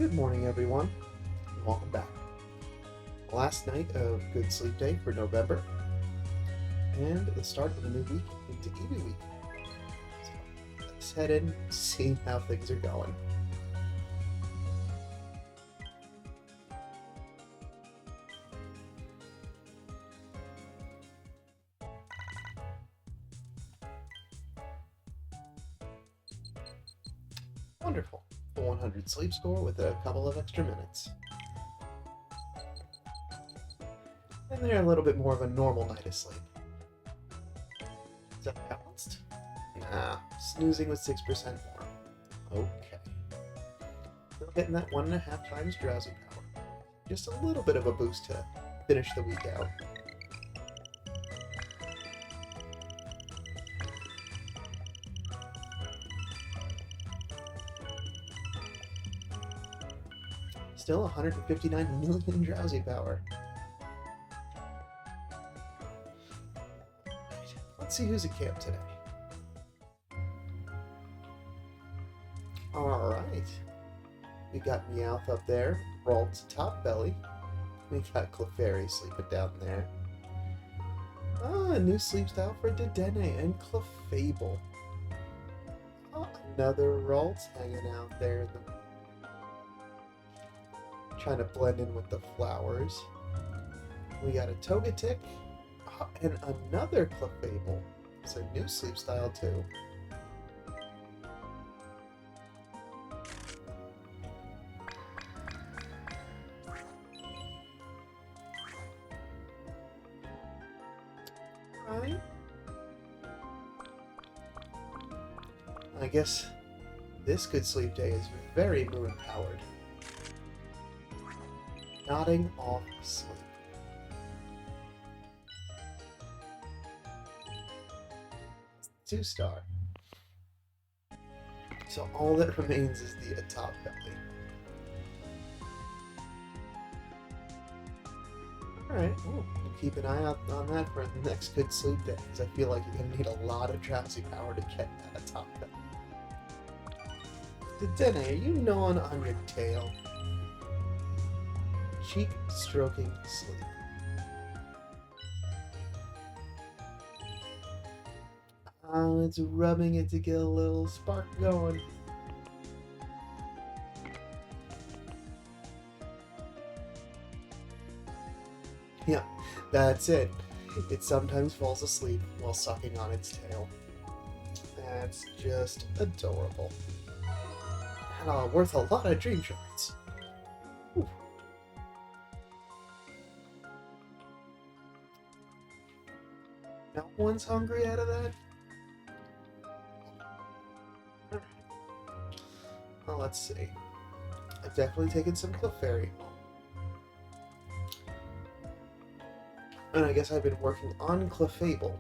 Good morning, everyone, and welcome back. Last night of Good Sleep Day for November, and the start of a new week into Eevee Week. So let's head in and see how things are going. Wonderful. A 100 sleep score with a couple of extra minutes. And they're a little bit more of a normal night of sleep. Is that balanced? Nah, snoozing with 6% more. Okay. Still getting that 1.5 times drowsy power. Just a little bit of a boost to finish the week out. Still 159 million drowsy power. Let's see who's at camp today. Alright. We got Meowth up there, Ralt's top belly. We got Clefairy sleeping down there. Ah, a new sleep style for Dedenne and Clefable. Oh, another Ralt's hanging out there in the trying to blend in with the flowers. We got a Togetic and another Clefable. It's a new sleep style too. Right. I guess this Good Sleep Day is very moon powered. Nodding off sleep. Two-star. So all that remains is the atop belly. Alright, we'll keep an eye out on that for the next Good Sleep Day, because I feel like you're going to need a lot of drowsy power to get that atop belly. Dedenne, are you gnawing on your tail? Cheek stroking sleep. Oh, it's rubbing it to get a little spark going. Yeah, that's it. It sometimes falls asleep while sucking on its tail. That's just adorable. And worth a lot of dream shards. Whew. No one's hungry out of that? Well, let's see. I've definitely taken some Clefairy. And I guess I've been working on Clefable.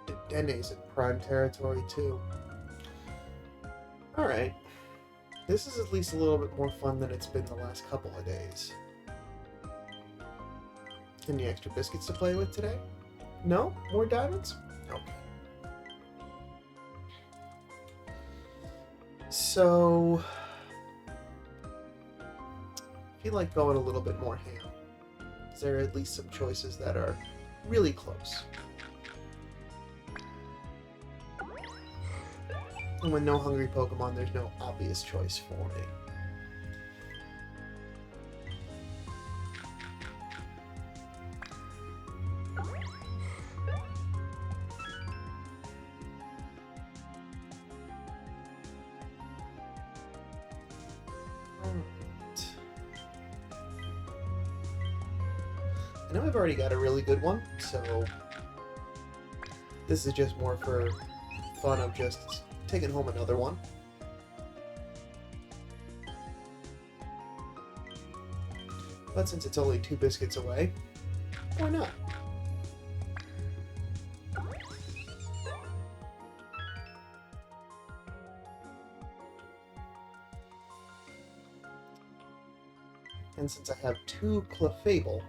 Dedenne's in prime territory too. Alright. This is at least a little bit more fun than it's been the last couple of days. Any extra biscuits to play with today? No? More diamonds? Okay. So, I feel like going a little bit more ham. There are at least some choices that are really close. And with no hungry Pokemon, there's no obvious choice for me. I know I've already got a really good one, so this is just more for fun of just taking home another one. But since it's only 2 biscuits away, why not? And since I have 2 Clefable,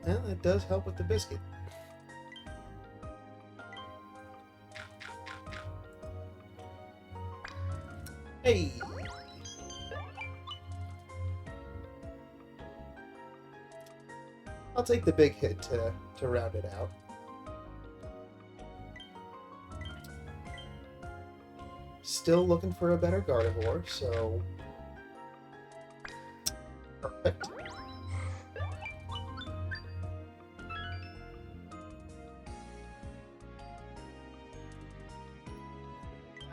And that does help with the biscuit. Hey! I'll take the big hit to round it out. Still looking for a better Gardevoir, so... Perfect.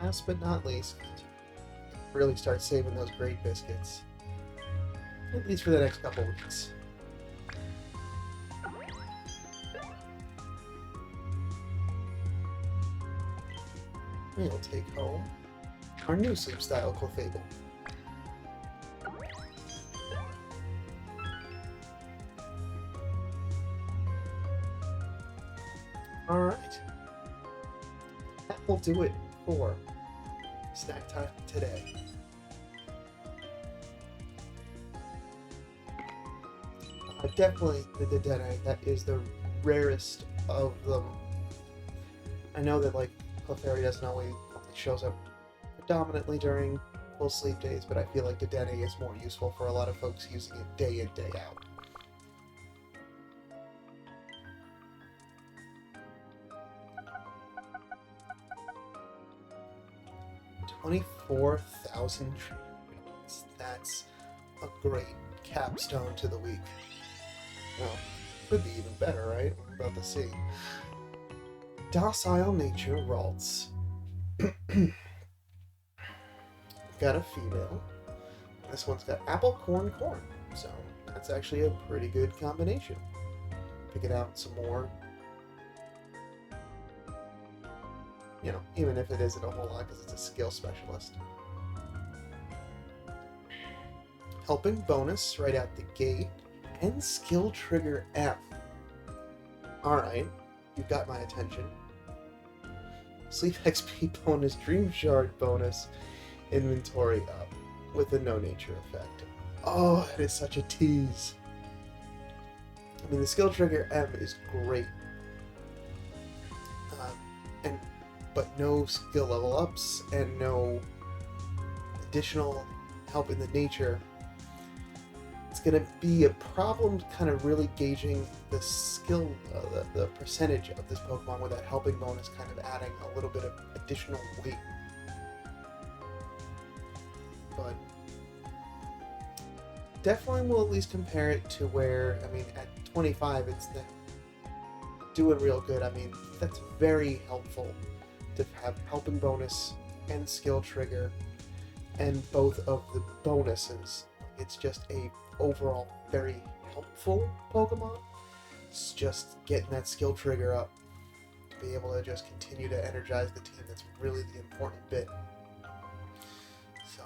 Last but not least, really start saving those great biscuits. At least for the next couple weeks. We'll take home our new sleep style Clefable. Alright. That will do it for snack time today. Definitely the Dedenne, that is the rarest of them. I know that like Clefairy doesn't always shows up predominantly during full sleep days, but I feel like Dedenne is more useful for a lot of folks using it day in, day out. $24,000 treatments. That's a great capstone to the week. Well, could be even better, right? We're about to see. Docile Nature Ralts. Got a female. This one's got apple, corn, corn. So that's actually a pretty good combination. Picking out some more. You know, even if it isn't a whole lot because it's a skill specialist. Helping bonus right out the gate. And skill trigger M. Alright, you've got my attention. Sleep XP bonus, Dream Shard bonus, inventory up with a no nature effect. Oh, it is such a tease. I mean, the skill trigger M is great. But no skill level ups and no additional help in the nature. It's going to be a problem kind of really gauging the skill, the percentage of this Pokemon with that helping bonus kind of adding a little bit of additional weight. But definitely will at least compare it to where, I mean, at 25 it's doing real good. I mean, that's very helpful to have helping bonus and skill trigger and both of the bonuses. It's just a overall very helpful Pokemon. It's just getting that skill trigger up to be able to just continue to energize the team. That's really the important bit. So,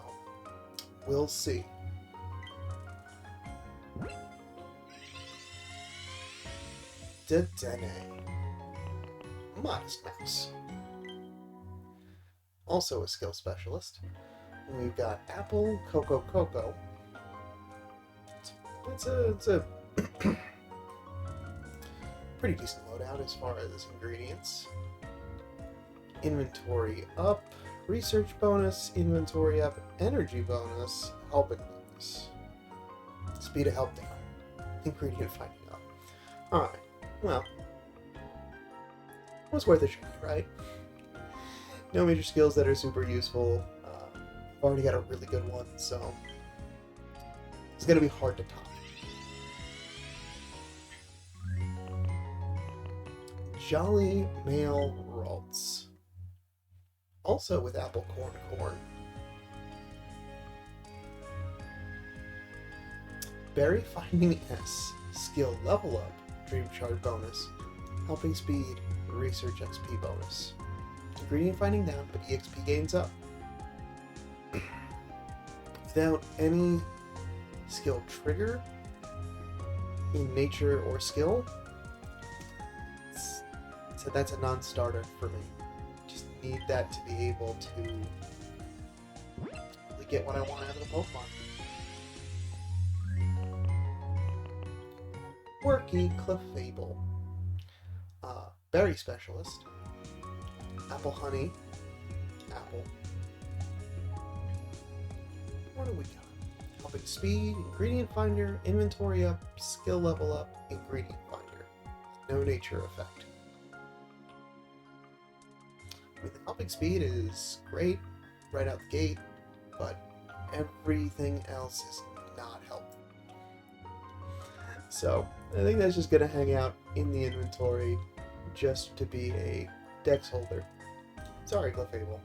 we'll see. Dedenne. Modest Mouse. Also a skill specialist. We've got Apple, Coco Coco. It's a pretty decent loadout as far as ingredients. Inventory up, research bonus, inventory up, energy bonus, helping bonus. Speed of help down. Ingredient finding up. Alright, well, it was worth a try, right? No major skills that are super useful. I've already got a really good one, so it's going to be hard to top. Jolly Male Ralts. Also with Apple, Corn, Corn. Berry Finding S. Skill level up. Dream Shard bonus. Helping speed. Research XP bonus. Ingredient finding down, but EXP gains up. Without any skill trigger in nature or skill, so that's a non-starter for me. Just need that to be able to really get what I want out of the Pokemon. Quirky Clefable, Berry Specialist, Apple Honey, Apple. What do we got? Helping Speed, Ingredient Finder, Inventory Up, Skill Level Up, Ingredient Finder. No nature effect. I mean, the Helping Speed is great right out the gate, but everything else is not helpful. So, I think that's just going to hang out in the inventory just to be a dex holder. Sorry, Clefable.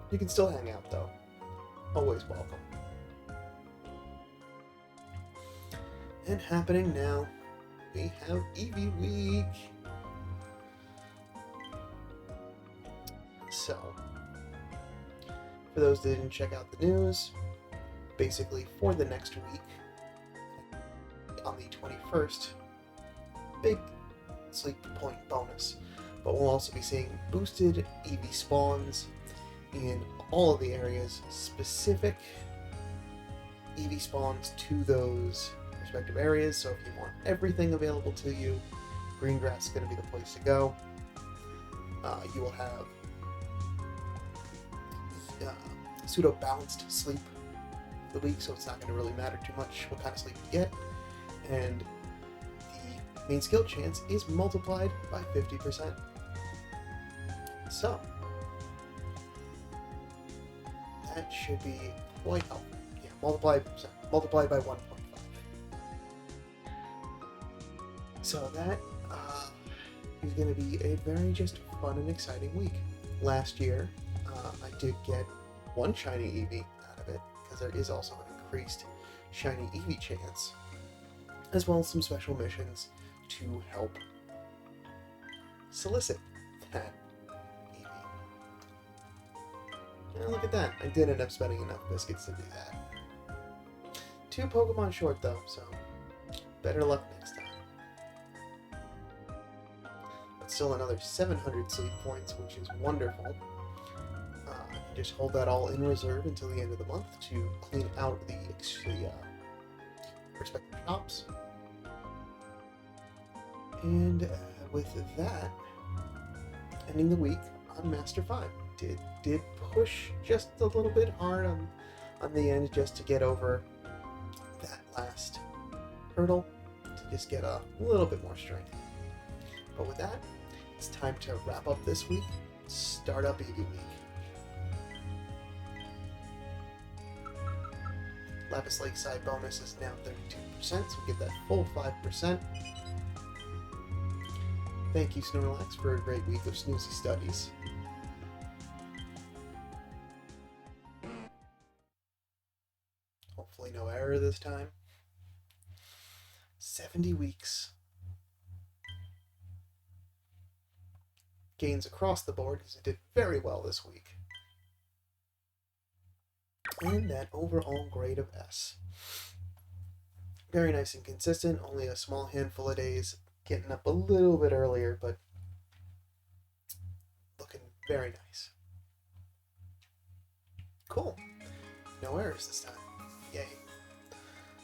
You can still hang out, though. Always welcome. And happening now, we have Eevee Week. So, for those that didn't check out the news, basically for the next week, on the 21st, big sleep point bonus, but we'll also be seeing boosted Eevee spawns in all of the areas, specific Eevee spawns to those respective areas. So if you want everything available to you, green grass is going to be the place to go. You will have pseudo balanced sleep for the week, so it's not going to really matter too much what kind of sleep you get. And the main skill chance is multiplied by 50%. So that should be quite helpful. Yeah, multiplied by 1.5. So that is going to be a very just fun and exciting week. Last year, I did get one shiny Eevee out of it, because there is also an increased shiny Eevee chance, as well as some special missions to help solicit that Eevee. And look at that, I did end up spending enough biscuits to do that. 2 Pokemon short though, so better luck next time. But still another 700 sleep points, which is wonderful. Just hold that all in reserve until the end of the month to clean out the respective shops. And with that, ending the week on Master 5. Did push just a little bit hard on the end just to get over that last hurdle, to just get a little bit more strength. But with that, it's time to wrap up this week, start up Eevee Week. Lapis Lakeside bonus is now 32%, so we get that full 5%. Thank you, Snorlax, for a great week of snoozy studies. Hopefully no error this time. 70 weeks. Gains across the board, because it did very well this week. And that overall grade of S. Very nice and consistent, only a small handful of days, getting up a little bit earlier, but looking very nice. Cool. No errors this time. Yay.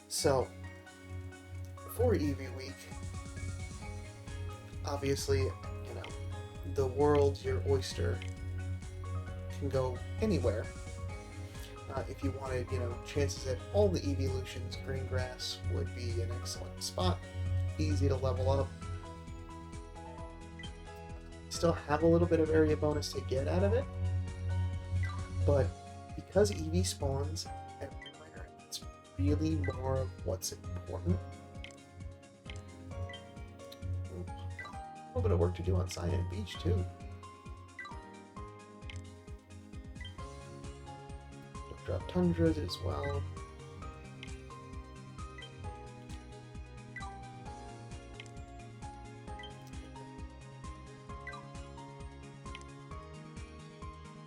So, for Eevee Week, obviously, you know, the world's your oyster, can go anywhere. If you wanted, you know, chances at all the evolutions, green grass would be an excellent spot. Easy to level up. Still have a little bit of area bonus to get out of it, but because Eevee spawns everywhere, it's really more of what's important. A little bit of work to do on Cyan Beach too. Drop tundras as well.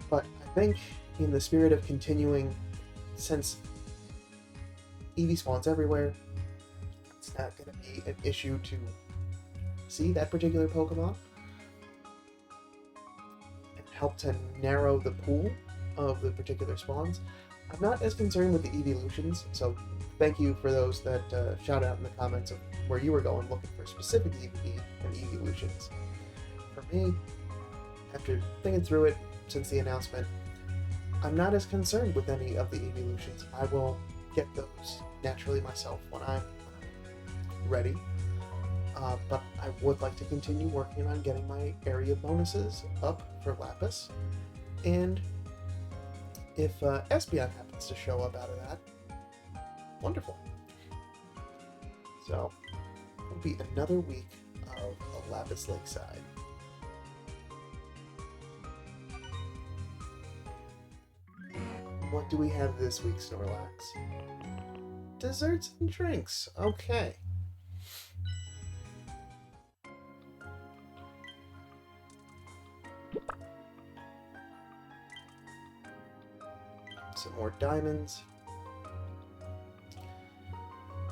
But I think in the spirit of continuing, since Eevee spawns everywhere, it's not going to be an issue to see that particular Pokemon and help to narrow the pool of the particular spawns. I'm not as concerned with the evolutions, so thank you for those that shout out in the comments of where you were going looking for specific EV and evolutions. For me, after thinking through it since the announcement, I'm not as concerned with any of the evolutions. I will get those naturally myself when I'm ready. But I would like to continue working on getting my area bonuses up for Lapis. And if Espeon happens to show up out of that, wonderful. So, it'll be another week of a Lapis Lakeside. What do we have this week, Snorlax? Desserts and drinks. Okay. Some more diamonds.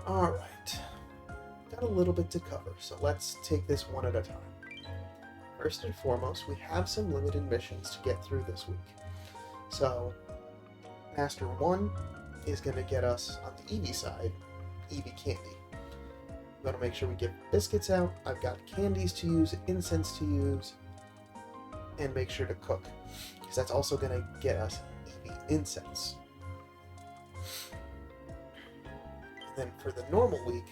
Alright. Got a little bit to cover, so let's take this one at a time. First and foremost, we have some limited missions to get through this week. So, Master 1 is going to get us, on the Eevee side, Eevee candy. We're going to make sure we get biscuits out. I've got candies to use, incense to use, and make sure to cook. Because that's also going to get us Eevee incense. And then for the normal week,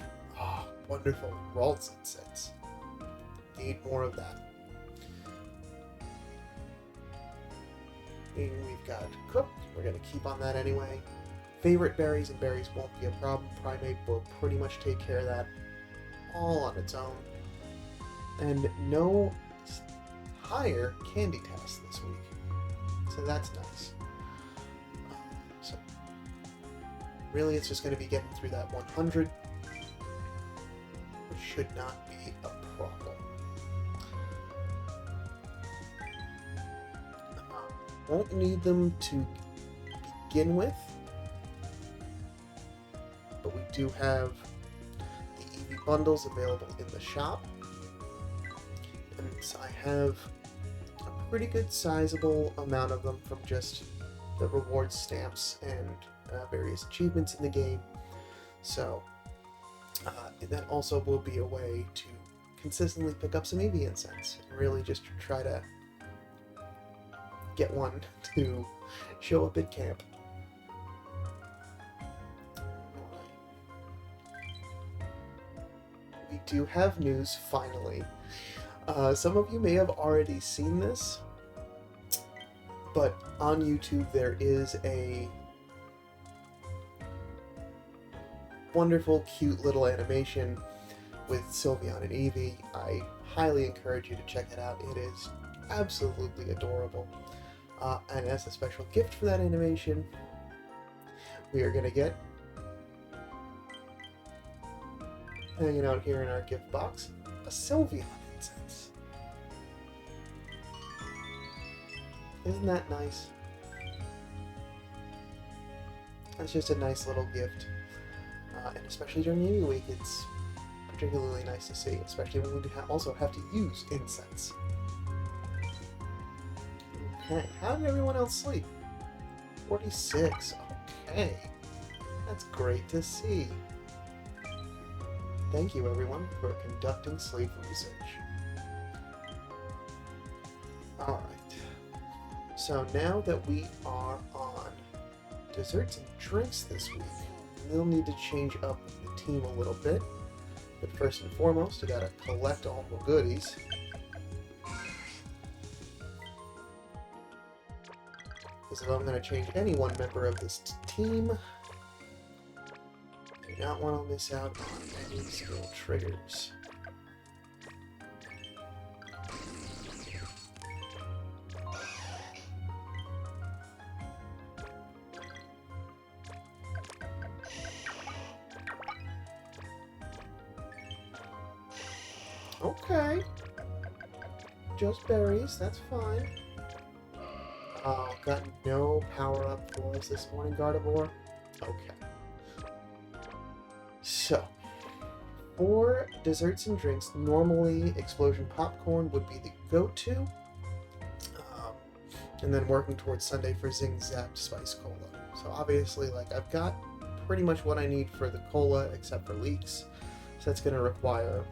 wonderful, Ralts incense. Need more of that. And we've got cooked. We're going to keep on that anyway. Favorite berries and berries won't be a problem. Primate will pretty much take care of that all on its own. And no higher candy tests this week. So that's nice. So really it's just going to be getting through that 100. Which should not be a problem. Won't need them to begin with, but we do have the Eevee bundles available in the shop, and I have a pretty good sizable amount of them from just the reward stamps and various achievements in the game, so that also will be a way to consistently pick up some Eevee incense and really just try to get one to show up at camp. We do have news, finally. Some of you may have already seen this, but on YouTube there is a wonderful, cute little animation with Sylveon and Eevee. I highly encourage you to check it out. It is absolutely adorable. And as a special gift for that animation, we are going to get, hanging out here in our gift box, a Sylveon incense. Isn't that nice? It's just a nice little gift. And especially during Eevee week, it's particularly nice to see, especially when we also have to use incense. Okay, how did everyone else sleep? 46. Okay. That's great to see. Thank you, everyone, for conducting sleep research. Alright. So now that we are on desserts and drinks this week, we'll need to change up the team a little bit. But first and foremost, we gotta collect all the goodies. Because if I'm going to change any one member of this team, I do not want to miss out on any skill triggers. Okay. Just berries, that's fine. Got no power-up for us this morning, Gardevoir. Okay. So, for desserts and drinks, normally Explosion Popcorn would be the go-to. And then working towards Sunday for Zing Zap Spice Cola. So obviously, like, I've got pretty much what I need for the cola, except for leeks. So that's going to require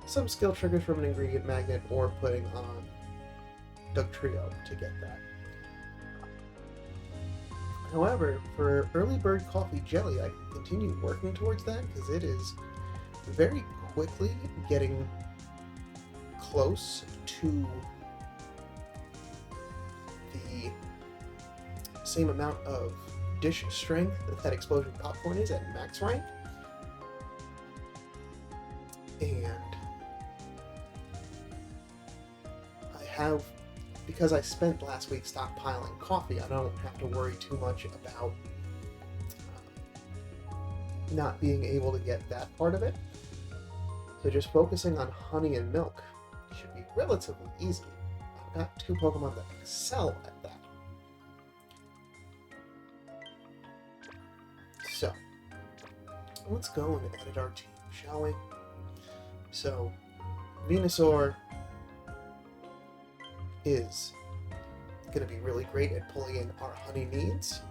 some skill triggers from an ingredient magnet or putting on Doug Trio to get that. However, for early bird coffee jelly, I can continue working towards that because it is very quickly getting close to the same amount of dish strength that Explosion Popcorn is at max rank. And I have, because I spent last week stockpiling coffee, I don't have to worry too much about not being able to get that part of it. So just focusing on honey and milk should be relatively easy. I've got 2 Pokemon that excel at that. So, let's go and edit our team, shall we? So, Venusaur is going to be really great at pulling in our honey needs.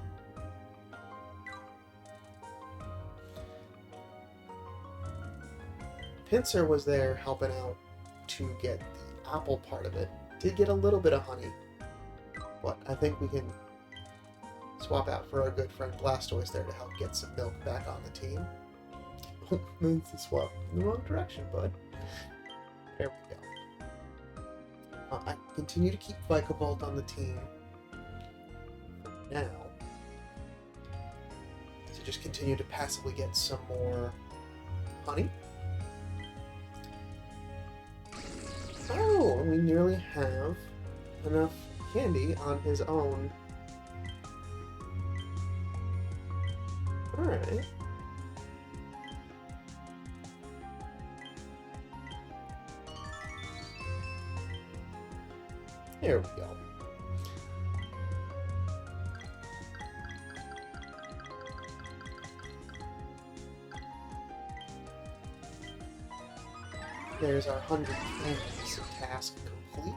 Pinsir was there helping out to get the apple part of it. Did get a little bit of honey, but I think we can swap out for our good friend Blastoise there to help get some milk back on the team. It's a swap in the wrong direction, bud. There we go. I continue to keep Vikavolt on the team now to just continue to passively get some more honey. Oh, we nearly have enough candy on his own. Alright. There we go. There's our 100 candies task complete.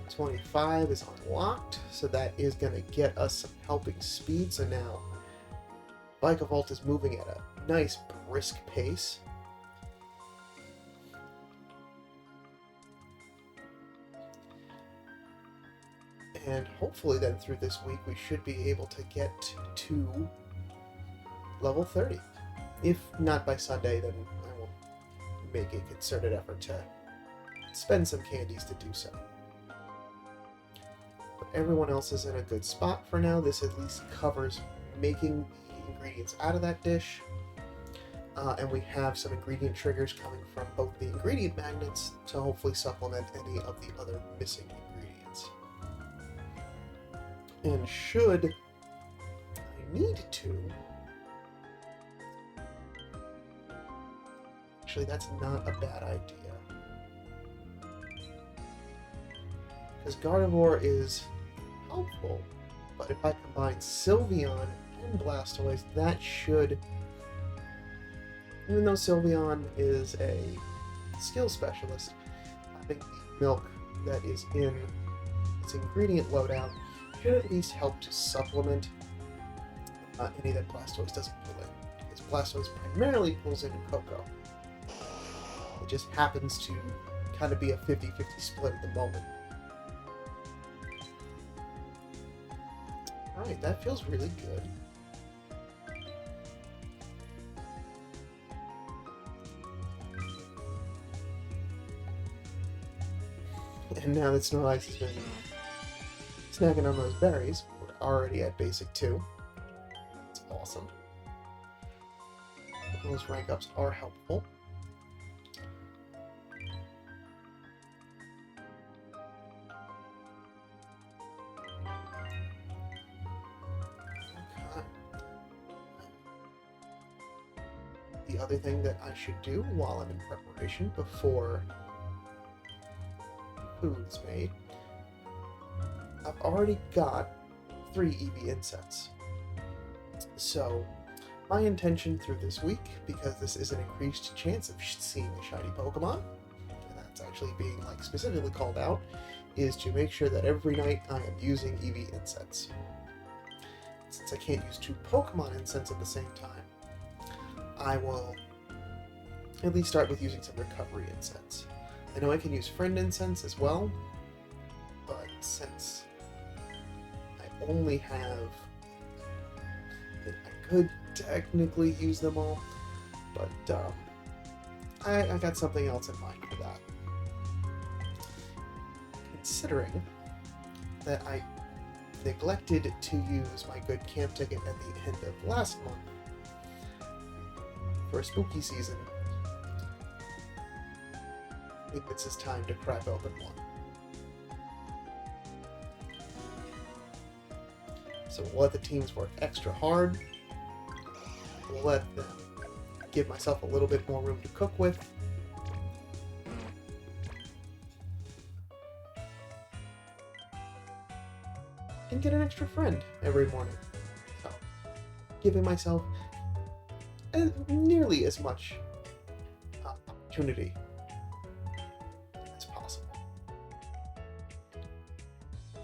25 is unlocked, so that is going to get us some helping speed. So now Vikavolt is moving at a nice brisk pace. And hopefully then through this week we should be able to get to level 30. If not by Sunday, then I will make a concerted effort to spend some candies to do so. But everyone else is in a good spot for now. This at least covers making the ingredients out of that dish. And we have some ingredient triggers coming from both the ingredient magnets to hopefully supplement any of the other missing ingredients. And should I need to... Actually, that's not a bad idea. Because Gardevoir is helpful, but if I combine Sylveon and Blastoise, that should... Even though Sylveon is a skill specialist, I think the milk that is in its ingredient loadout should at least help to supplement any that Blastoise doesn't pull in. Because Blastoise primarily pulls in Cocoa. It just happens to kind of be a 50-50 split at the moment. Alright, that feels really good. And now that Snow Ice has been snacking on those berries, we're already at basic 2. That's awesome. Those rank ups are helpful. Okay. The other thing that I should do while I'm in preparation before food's made, I've already got 3 EV insets. So my intention through this week, because this is an increased chance of seeing a shiny Pokemon, and that's actually being like specifically called out, is to make sure that every night I am using EV incense. Since I can't use 2 Pokemon incense at the same time, I will at least start with using some recovery incense. I know I can use friend incense as well, but since I only have... I could technically use them all, but I got something else in mind for that. Considering that I neglected to use my good camp ticket at the end of last month for a spooky season, I think this is time to crack open one. So we'll let the teams work extra hard. We'll let them give myself a little bit more room to cook with. And get an extra friend every morning. So, giving myself nearly as much opportunity as possible.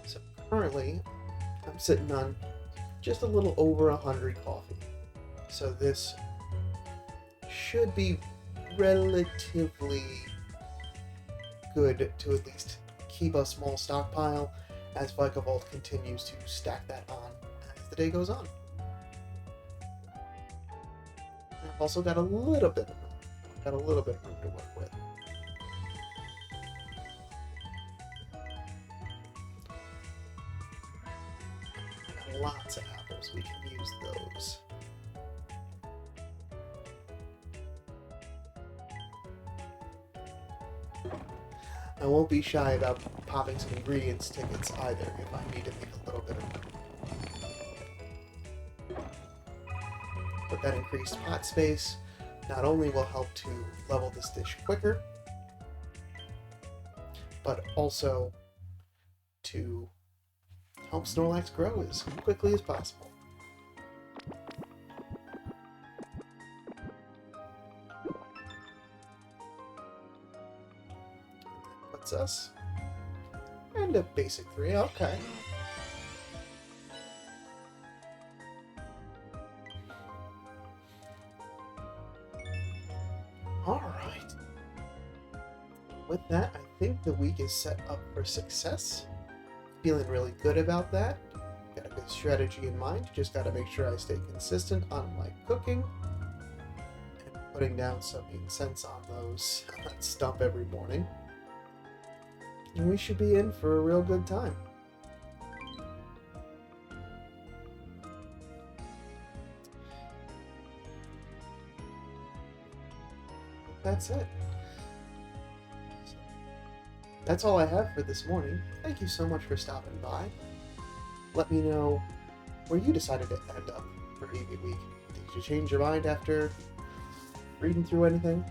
So currently, I'm sitting on just a little over 100 coffee. So this should be relatively good to at least keep a small stockpile as Vikavolt continues to stack that on as the day goes on. I've also got a little bit of room to work with. Got lots of apples, we can use those. I won't be shy about popping some ingredients tickets either if I need to make a little bit of room. But that increased pot space not only will help to level this dish quicker, but also to help Snorlax grow as quickly as possible. Puts us and a basic 3, okay. Alright. With that, I think the week is set up for success. Feeling really good about that. Got a good strategy in mind. Just gotta make sure I stay consistent on my cooking. And putting down some incense on that stump every morning. And we should be in for a real good time. That's it. That's all I have for this morning. Thank you so much for stopping by. Let me know where you decided to end up for EV Week. Did you change your mind after reading through anything?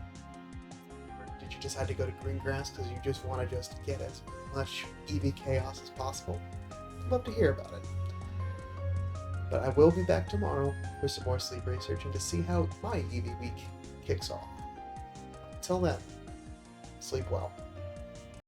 Or did you decide to go to Greengrass because you just want to just get as much EV chaos as possible? I'd love to hear about it. But I will be back tomorrow for some more sleep research and to see how my EV Week kicks off. Until then, sleep well.